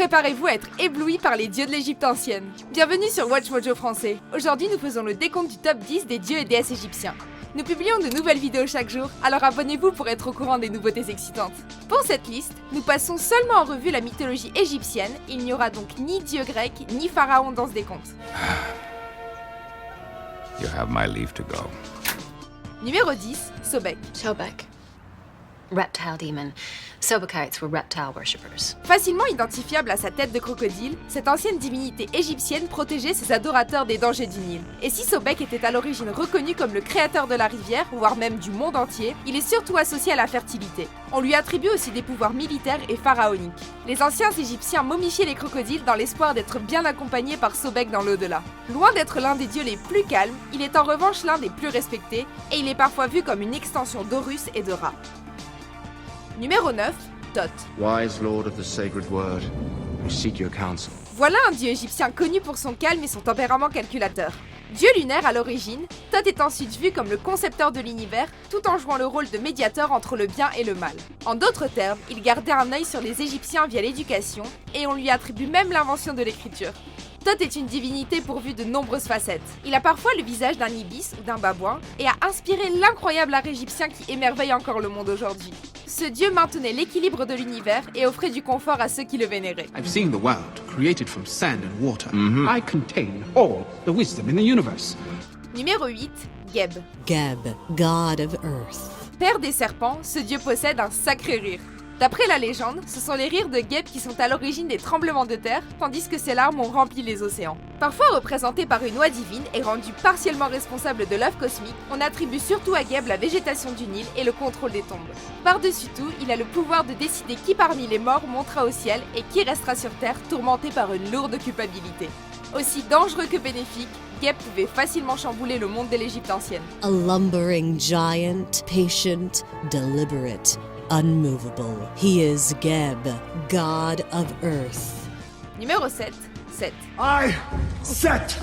préparez-vous à être éblouis par les dieux de l'Égypte ancienne. Bienvenue sur Watch Mojo français. Aujourd'hui, nous faisons le décompte du top 10 des dieux et déesses égyptiens. Nous publions de nouvelles vidéos chaque jour, alors abonnez-vous pour être au courant des nouveautés excitantes. Pour cette liste, nous passons seulement en revue la mythologie égyptienne, il n'y aura donc ni dieu grec, ni pharaon dans ce décompte. You have my leave to go. Numéro 10, Sobek. Sobek. Reptile demon. Sobekites were reptile worshippers. Facilement identifiable à sa tête de crocodile, cette ancienne divinité égyptienne protégeait ses adorateurs des dangers du Nil. Et si Sobek était à l'origine reconnu comme le créateur de la rivière, voire même du monde entier, il est surtout associé à la fertilité. On lui attribue aussi des pouvoirs militaires et pharaoniques. Les anciens Égyptiens momifiaient les crocodiles dans l'espoir d'être bien accompagnés par Sobek dans l'au-delà. Loin d'être l'un des dieux les plus calmes, il est en revanche l'un des plus respectés, et il est parfois vu comme une extension d'Horus et de Ra. Numéro 9, Thoth. Wise lord of the sacred word, we seek your counsel. Voilà un dieu égyptien connu pour son calme et son tempérament calculateur. Dieu lunaire à l'origine, Thoth est ensuite vu comme le concepteur de l'univers, tout en jouant le rôle de médiateur entre le bien et le mal. En d'autres termes, il gardait un œil sur les Égyptiens via l'éducation, et on lui attribue même l'invention de l'écriture. Thoth est une divinité pourvue de nombreuses facettes. Il a parfois le visage d'un ibis ou d'un babouin, et a inspiré l'incroyable art égyptien qui émerveille encore le monde aujourd'hui. Ce dieu maintenait l'équilibre de l'univers et offrait du confort à ceux qui le vénéraient. I've seen the world, created from sand and water. I contain all the wisdom in the universe. Numéro 8, Geb. Geb, god of earth. Père des serpents, ce dieu possède un sacré rire. D'après la légende, ce sont les rires de Geb qui sont à l'origine des tremblements de terre, tandis que ses larmes ont rempli les océans. Parfois représenté par une oie divine et rendu partiellement responsable de l'œuf cosmique, on attribue surtout à Geb la végétation du Nil et le contrôle des tombes. Par-dessus tout, il a le pouvoir de décider qui parmi les morts montera au ciel et qui restera sur terre tourmenté par une lourde culpabilité. Aussi dangereux que bénéfique, Geb pouvait facilement chambouler le monde de l'Égypte ancienne. A lumbering giant, patient, deliberate, unmovable. He is Geb, god of earth. Numéro 7, Seth. I, Set,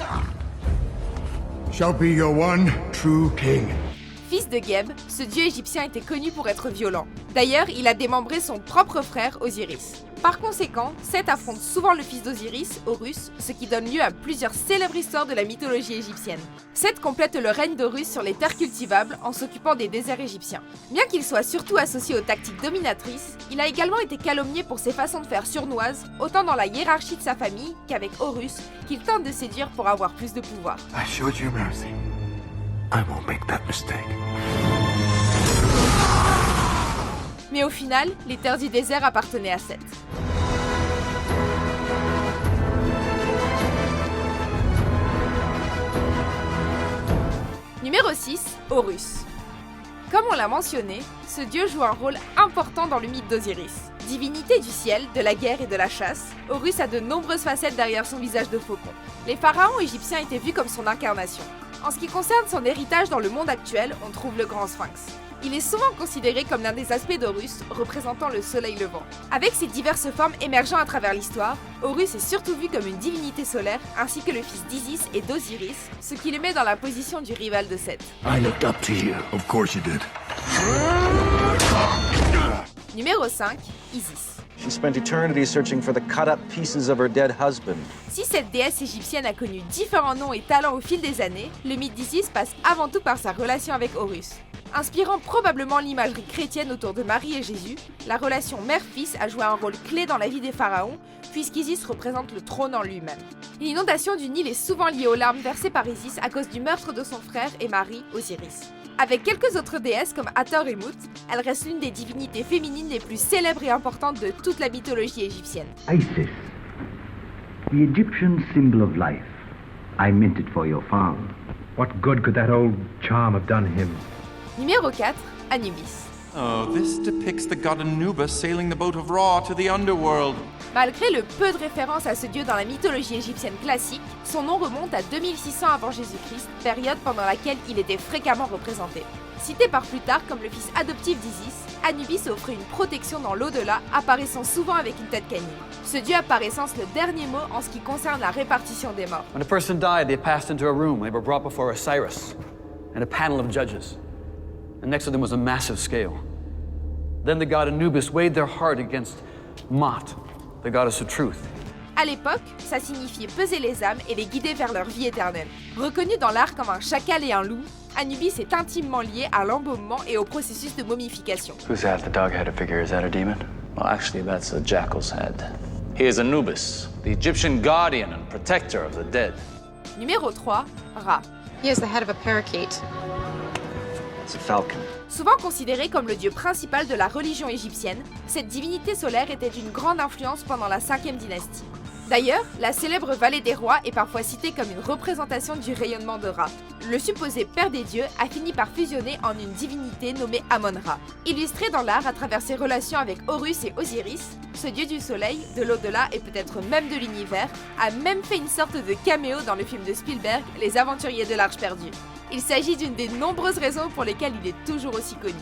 shall be your one true king. Fils de Geb, ce dieu égyptien était connu pour être violent. D'ailleurs, il a démembré son propre frère Osiris. Par conséquent, Seth affronte souvent le fils d'Osiris, Horus, ce qui donne lieu à plusieurs célèbres histoires de la mythologie égyptienne. Seth complète le règne d'Horus sur les terres cultivables en s'occupant des déserts égyptiens. Bien qu'il soit surtout associé aux tactiques dominatrices, il a également été calomnié pour ses façons de faire sournoises, autant dans la hiérarchie de sa famille qu'avec Horus, qu'il tente de séduire pour avoir plus de pouvoir. I showed you mercy. I won't make that mistake. Mais au final, les terres du désert appartenaient à Seth. Numéro 6, Horus. Comme on l'a mentionné, ce dieu joue un rôle important dans le mythe d'Osiris. Divinité du ciel, de la guerre et de la chasse, Horus a de nombreuses facettes derrière son visage de faucon. Les pharaons égyptiens étaient vus comme son incarnation. En ce qui concerne son héritage dans le monde actuel, on trouve le grand sphinx. Il est souvent considéré comme l'un des aspects d'Horus, représentant le soleil levant. Avec ses diverses formes émergeant à travers l'histoire, Horus est surtout vu comme une divinité solaire, ainsi que le fils d'Isis et d'Osiris, ce qui le met dans la position du rival de Seth. I looked up to you. Of course you did. Numéro 5, Isis. She spent eternity searching for the cut-up pieces of her dead husband. Si cette déesse égyptienne a connu différents noms et talents au fil des années, le mythe d'Isis passe avant tout par sa relation avec Horus. Inspirant probablement l'imagerie chrétienne autour de Marie et Jésus, la relation mère-fils a joué un rôle clé dans la vie des pharaons, puisqu'Isis représente le trône en lui-même. L'inondation du Nil est souvent liée aux larmes versées par Isis à cause du meurtre de son frère et mari, Osiris. Avec quelques autres déesses comme Hathor et Mut, elle reste l'une des divinités féminines les plus célèbres et importantes de toute la mythologie égyptienne. Isis, the Egyptian symbol of life. I mint it for your father. What good could that old charm have done him? Numéro 4, Anubis. Oh, this depicts the god Anubis sailing the boat of Ra to the underworld. Malgré le peu de références à ce dieu dans la mythologie égyptienne classique, son nom remonte à 2600 avant Jésus-Christ, période pendant laquelle il était fréquemment représenté. Cité par Plutarque comme le fils adoptif d'Isis, Anubis offrait une protection dans l'au-delà, apparaissant souvent avec une tête canine. Ce dieu a par essence le dernier mot en ce qui concerne la répartition des morts. When a person died, they passed into a room. They were brought before Osiris and a panel of judges. And next to them was a massive scale. Then the god Anubis weighed their heart against Mot, the goddess of truth. À l'époque, ça signifiait peser les âmes et les guider vers leur vie éternelle. Reconnue dans l'art comme un chacal et un loup, Anubis est intimement lié à l'embaumement et au processus de momification. Who's that? The dog-headed figure, is that a demon? Well, actually, that's a jackal's head. He is Anubis, the Egyptian guardian and protector of the dead. Numéro 3, Ra. He is the head of a parakeet. It's a falcon. Souvent considéré comme le dieu principal de la religion égyptienne, cette divinité solaire était d'une grande influence pendant la 5e dynastie. D'ailleurs, la célèbre vallée des rois est parfois citée comme une représentation du rayonnement de Ra. Le supposé père des dieux a fini par fusionner en une divinité nommée Amon-Ra. Illustré dans l'art à travers ses relations avec Horus et Osiris, ce dieu du soleil, de l'au-delà et peut-être même de l'univers, a même fait une sorte de caméo dans le film de Spielberg, Les Aventuriers de l'Arche perdue. Il s'agit d'une des nombreuses raisons pour lesquelles il est toujours aussi connu.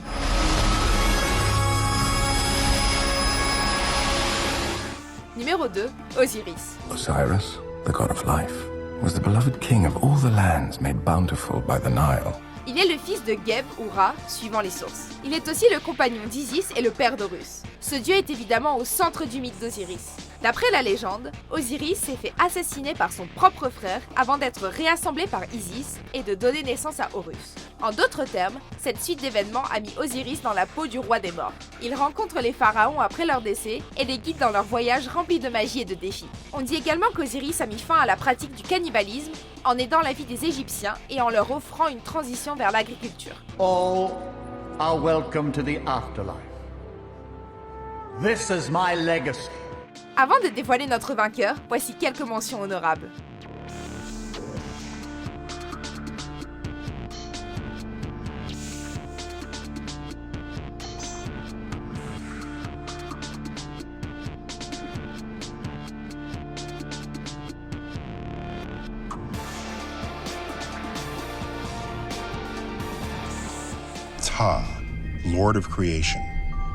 Numéro 2, Osiris. Osiris, the god of life, was the beloved king of all the lands made bountiful by the Nile. Il est le fils de Geb ou Ra, suivant les sources. Il est aussi le compagnon d'Isis et le père d'Horus. Ce dieu est évidemment au centre du mythe d'Osiris. D'après la légende, Osiris s'est fait assassiner par son propre frère avant d'être réassemblé par Isis et de donner naissance à Horus. En d'autres termes, cette suite d'événements a mis Osiris dans la peau du roi des morts. Il rencontre les pharaons après leur décès et les guide dans leur voyage rempli de magie et de défis. On dit également qu'Osiris a mis fin à la pratique du cannibalisme en aidant la vie des Égyptiens et en leur offrant une transition vers l'agriculture. All are welcome to the afterlife. This is my legacy. Avant de dévoiler notre vainqueur, voici quelques mentions honorables. Ptah, Lord of Creation,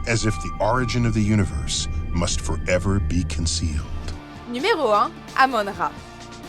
as if the origin of the universe must forever be concealed. Numéro 1, Amon-Ra.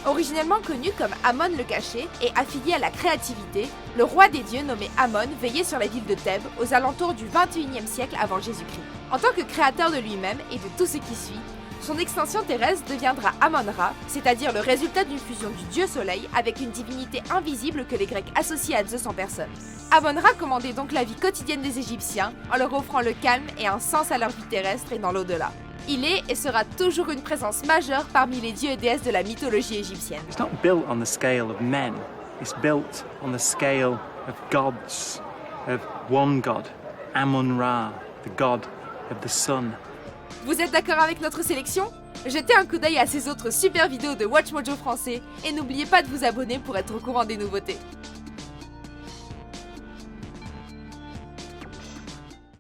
Originellement connu comme Amon le Caché et affilié à la créativité, le roi des dieux nommé Amon veillait sur la ville de Thèbes aux alentours du 21e siècle avant Jésus-Christ. En tant que créateur de lui-même et de tout ce qui suit, son extension terrestre deviendra Amon-Ra, c'est-à-dire le résultat d'une fusion du dieu soleil avec une divinité invisible que les Grecs associaient à Zeus en personne. Amon-Ra commandait donc la vie quotidienne des Égyptiens en leur offrant le calme et un sens à leur vie terrestre et dans l'au-delà. Il est et sera toujours une présence majeure parmi les dieux et déesses de la mythologie égyptienne. It's not built on the scale of men, it's built on the scale of gods, of one god, Amon-Ra, the god of the sun. Vous êtes d'accord avec notre sélection ? Jetez un coup d'œil à ces autres super vidéos de WatchMojo français et n'oubliez pas de vous abonner pour être au courant des nouveautés.